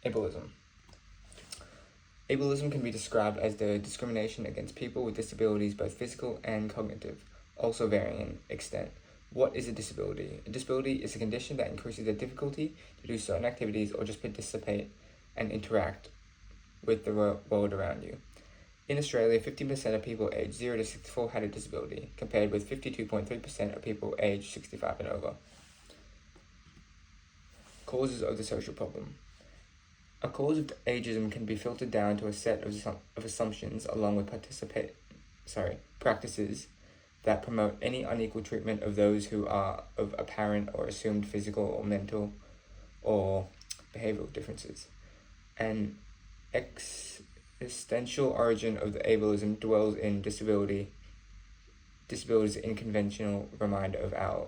Ableism. Ableism can be described as the discrimination against people with disabilities, both physical and cognitive, also varying in extent. What is a disability? A disability is a condition that increases the difficulty to do certain activities or just participate and interact with the world around you. In Australia, 15% of people aged 0 to 64 had a disability, compared with 52.3% of people aged 65 and over. Causes of the social problem. A cause of ageism can be filtered down to a set of assumptions along with practices that promote any unequal treatment of those who are of apparent or assumed physical or mental or behavioral differences. An existential origin of the ableism dwells in disability's unconventional reminder of our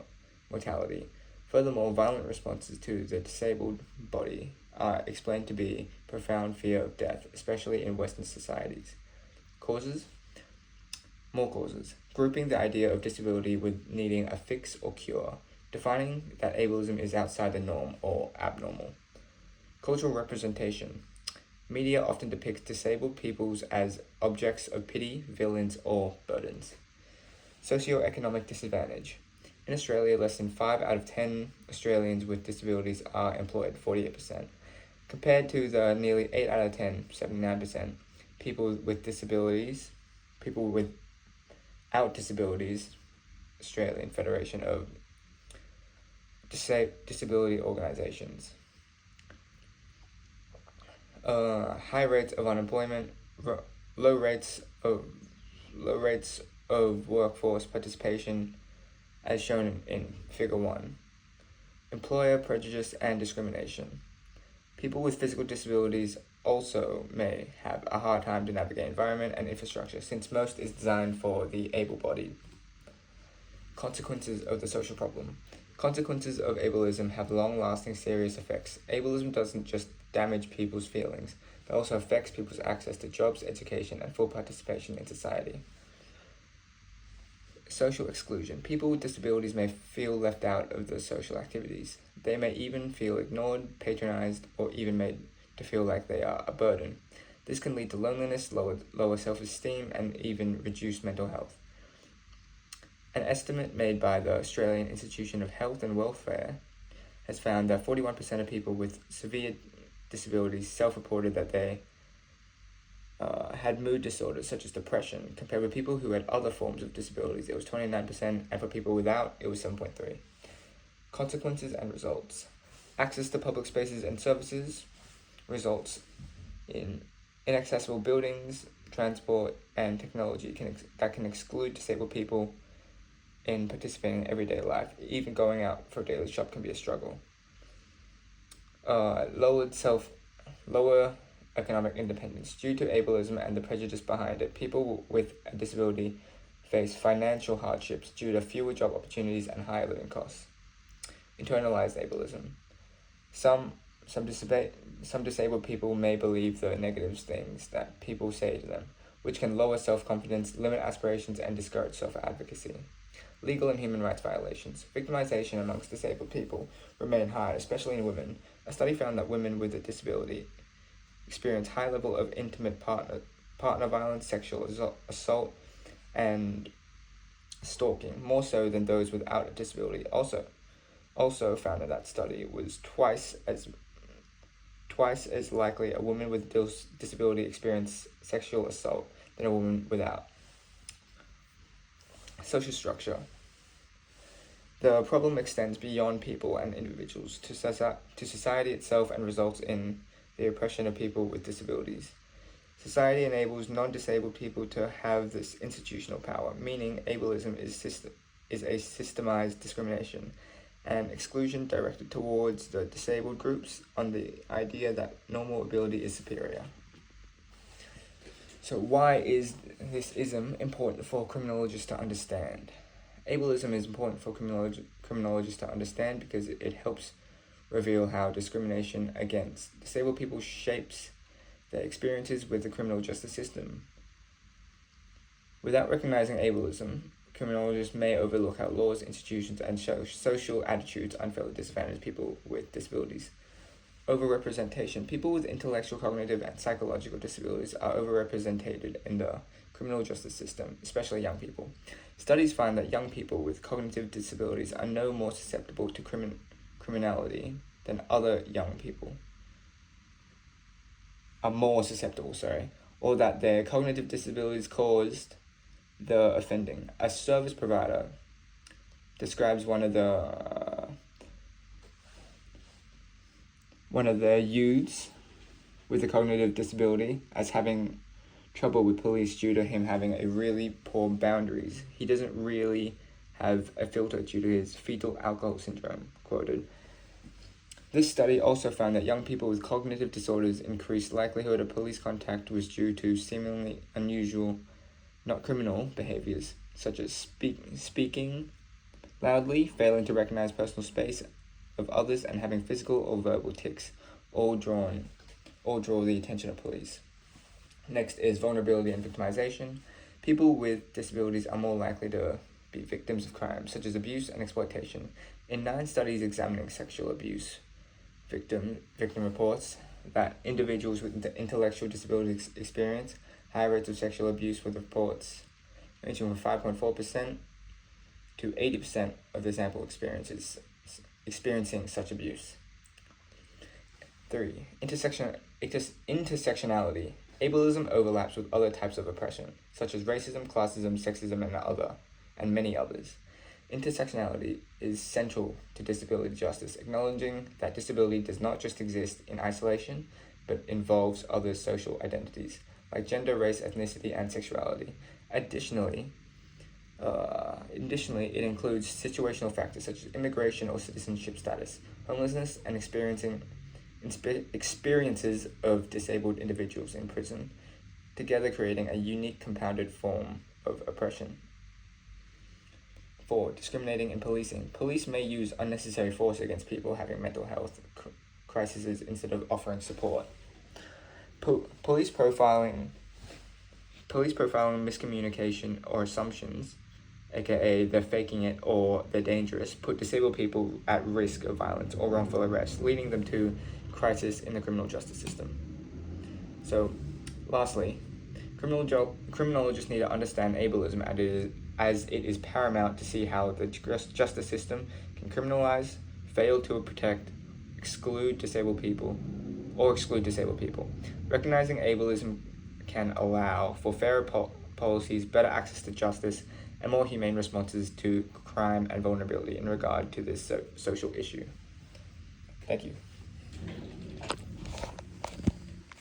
mortality. Furthermore, violent responses to the disabled body are explained to be profound fear of death, especially in Western societies. Causes? More causes. Grouping the idea of disability with needing a fix or cure, defining that ableism is outside the norm or abnormal. Cultural representation. Media often depicts disabled peoples as objects of pity, villains, or burdens. Socioeconomic disadvantage. In Australia, less than 5 out of 10 Australians with disabilities are employed, 48%, compared to the nearly 8 out of 10, 79%, people without disabilities, Australian Federation of Disability Organisations. High rates of unemployment, low rates of workforce participation, as shown in Figure 1. Employer prejudice and discrimination. People with physical disabilities also may have a hard time to navigate environment and infrastructure, since most is designed for the able-bodied. Consequences of the social problem. Consequences of ableism have long-lasting serious effects. Ableism doesn't just damage people's feelings, but also affects people's access to jobs, education, and full participation in society. Social exclusion. People with disabilities may feel left out of the social activities. They may even feel ignored, patronized, or even made to feel like they are a burden. This can lead to loneliness, lower self-esteem, and even reduced mental health. An estimate made by the Australian Institution of Health and Welfare has found that 41% of people with severe disabilities self-reported that they had mood disorders such as depression, compared with people who had other forms of disabilities. It was 29%, and for people without, it was 7.3%. Consequences and results. Access to public spaces and services results in inaccessible buildings, transport, and technology that can exclude disabled people in participating in everyday life. Even going out for a daily shop can be a struggle. Lower economic independence. Due to ableism and the prejudice behind it, people with a disability face financial hardships due to fewer job opportunities and higher living costs. Internalized ableism. Some disabled people may believe the negative things that people say to them, which can lower self-confidence, limit aspirations, and discourage self-advocacy. Legal and human rights violations. Victimization amongst disabled people remain high, especially in women. A study found that women with a disability experience high level of intimate partner violence, sexual assault, and stalking, more so than those without a disability. Also found in that study was twice as likely a woman with a disability experience sexual assault than a woman without. Social structure. The problem extends beyond people and individuals to society itself and results in the oppression of people with disabilities. Society enables non-disabled people to have this institutional power, meaning ableism is a systemized discrimination and exclusion directed towards the disabled groups on the idea that normal ability is superior. So why is this ism important for criminologists to understand? Ableism is important for criminologists to understand because it helps reveal how discrimination against disabled people shapes their experiences with the criminal justice system. Without recognizing ableism, criminologists may overlook how laws, institutions, and social attitudes unfairly disadvantage people with disabilities. Overrepresentation. People with intellectual, cognitive, and psychological disabilities are overrepresented in the criminal justice system, especially young people. Studies find that young people with cognitive disabilities are no more susceptible to criminality than other young people. Are more susceptible, or that their cognitive disabilities caused the offending. A service provider describes one of the youths with a cognitive disability as having trouble with police due to him having a really poor boundaries. He doesn't really have a filter due to his fetal alcohol syndrome, quoted. This study also found that young people with cognitive disorders increased likelihood of police contact was due to seemingly unusual, not criminal, behaviors, such as speaking loudly, failing to recognize personal space of others, and having physical or verbal tics, all draw the attention of police. Next is vulnerability and victimization. People with disabilities are more likely to be victims of crime, such as abuse and exploitation. In 9 studies examining sexual abuse, victim reports that individuals with intellectual disabilities experience higher rates of sexual abuse, with reports ranging from 5.4% to 80% of the sample experiencing such abuse. 3. Intersectionality. Ableism overlaps with other types of oppression, such as racism, classism, sexism, and many others. Intersectionality is central to disability justice, acknowledging that disability does not just exist in isolation, but involves other social identities, like gender, race, ethnicity, and sexuality. Additionally, it includes situational factors such as immigration or citizenship status, homelessness, and experiences of disabled individuals in prison, together creating a unique compounded form of oppression. 4. Discriminating in policing. Police may use unnecessary force against people having mental health crises instead of offering support. Police profiling, miscommunication, or assumptions, aka they're faking it or they're dangerous, put disabled people at risk of violence or wrongful arrest, leading them to crisis in the criminal justice system. So, lastly, criminologists need to understand ableism as it is paramount to see how the justice system can criminalize, fail to protect, exclude disabled people. Recognizing ableism can allow for fairer policies, better access to justice, and more humane responses to crime and vulnerability in regard to this social issue. Thank you.